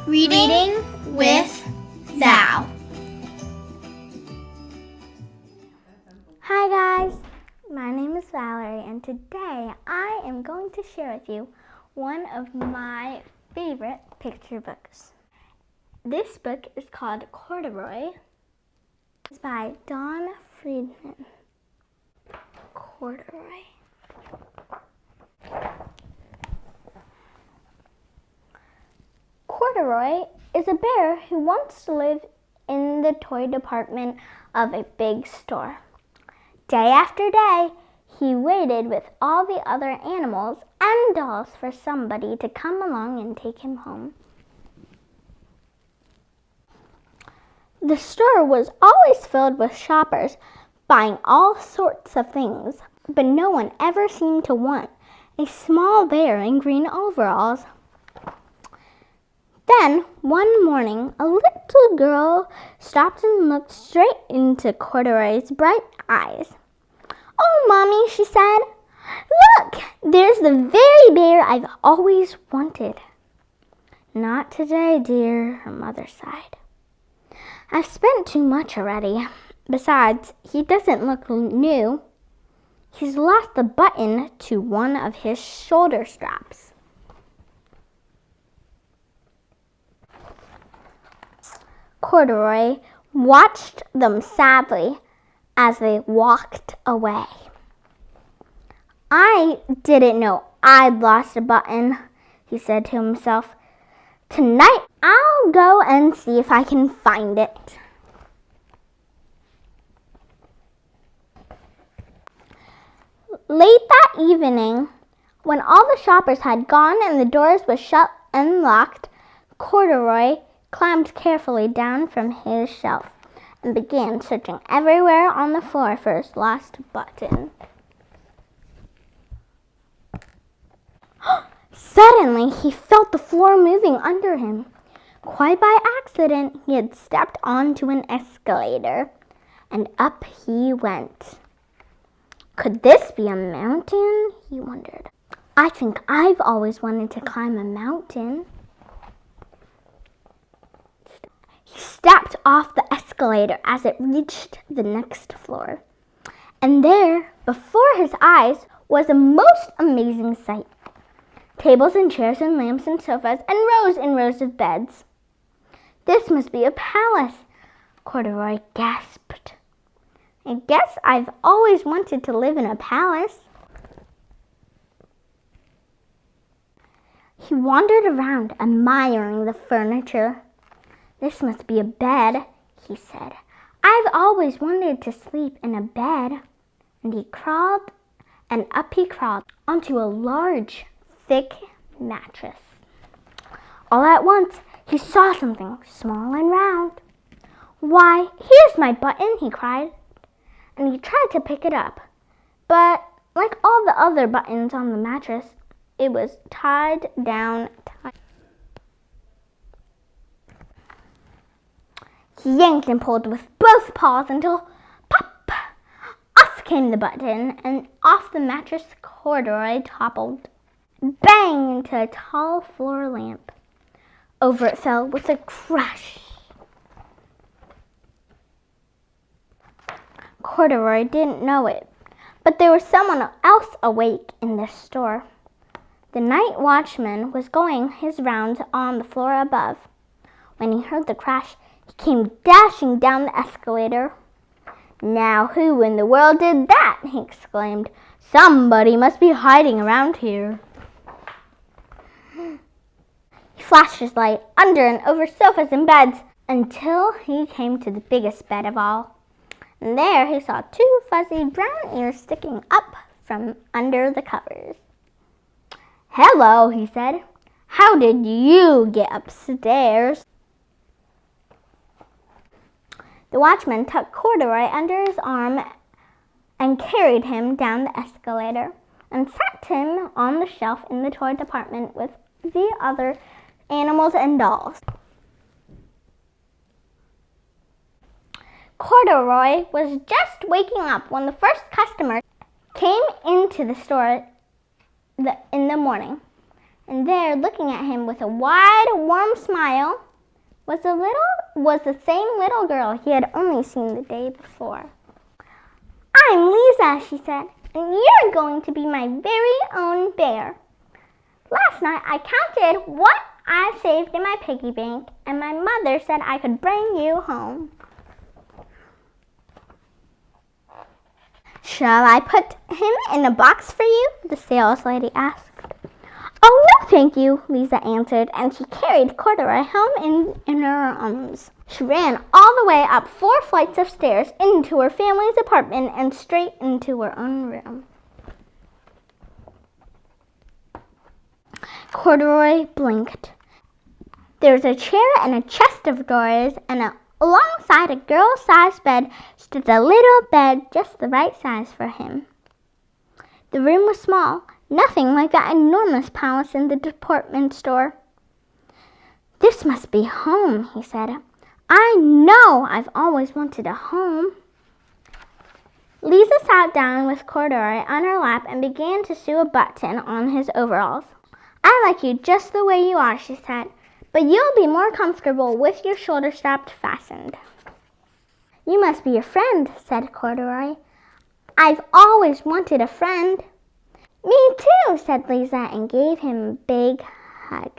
Reading with Val. Hi guys, my name is Valerie and today I am going to share with you one of my favorite picture books. This book is called Corduroy. It's by Don Freeman. Corduroy. Corduroy is a bear who wants to live in the toy department of a big store. Day after day, he waited with all the other animals and dolls for somebody to come along and take him home. The store was always filled with shoppers buying all sorts of things, but no one ever seemed to want a small bear in green overalls. Then, one morning, a little girl stopped and looked straight into Corduroy's bright eyes. "Oh, Mommy," she said, "look, there's the very bear I've always wanted." "Not today, dear," her mother sighed. "I've spent too much already. Besides, he doesn't look new. He's lost the button to one of his shoulder straps." Corduroy watched them sadly as they walked away. "I didn't know I'd lost a button," he said to himself. "Tonight I'll go and see if I can find it." Late that evening, when all the shoppers had gone and the doors were shut and locked, Corduroy climbed carefully down from his shelf and began searching everywhere on the floor for his lost button. Suddenly, he felt the floor moving under him. Quite by accident, he had stepped onto an escalator, and up he went. Could this be a mountain? He wondered. I think I've always wanted to climb a mountain. He stepped off the escalator as it reached the next floor. And there, before his eyes, was a most amazing sight. Tables and chairs and lamps and sofas and rows of beds. "This must be a palace," Corduroy gasped. "I guess I've always wanted to live in a palace." He wandered around, admiring the furniture. "This must be a bed," he said. "I've always wanted to sleep in a bed." And he crawled onto a large, thick mattress. All at once, he saw something small and round. "Why, here's my button," he cried. And he tried to pick it up. But like all the other buttons on the mattress, it was tied down tight. He yanked and pulled with both paws until, pop, off came the button, and off the mattress Corduroy toppled, bang into a tall floor lamp. Over it fell with a crash. Corduroy didn't know it, but there was someone else awake in the store. The night watchman was going his rounds on the floor above. When he heard the crash, he came dashing down the escalator. "Now who in the world did that?" he exclaimed. "Somebody must be hiding around here." He flashed his light under and over sofas and beds until he came to the biggest bed of all. And there he saw two fuzzy brown ears sticking up from under the covers. "Hello," he said. "How did you get upstairs?" The watchman took Corduroy under his arm and carried him down the escalator and sat him on the shelf in the toy department with the other animals and dolls. Corduroy was just waking up when the first customer came into the store in the morning. And there, looking at him with a wide, warm smile, was the same little girl he had only seen the day before. "I'm Lisa," she said, "and you're going to be my very own bear. Last night I counted what I saved in my piggy bank, and my mother said I could bring you home." "Shall I put him in a box for you?" the saleslady asked. "Oh, no, thank you," Lisa answered, and she carried Corduroy home in her arms. She ran all the way up 4 flights of stairs into her family's apartment and straight into her own room. Corduroy blinked. There was a chair and a chest of drawers, and alongside a girl-sized bed stood a little bed just the right size for him. The room was small, nothing like that enormous palace in the department store. "This must be home," he said. "I know I've always wanted a home." Lisa sat down with Corduroy on her lap and began to sew a button on his overalls. "I like you just the way you are," she said, "but you'll be more comfortable with your shoulder straps fastened." "You must be a friend," said Corduroy. "I've always wanted a friend." "Me too," said Lisa, and gave him a big hug.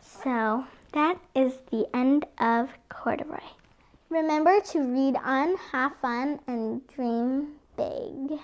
So that is the end of Corduroy. Remember to read on, have fun, and dream big.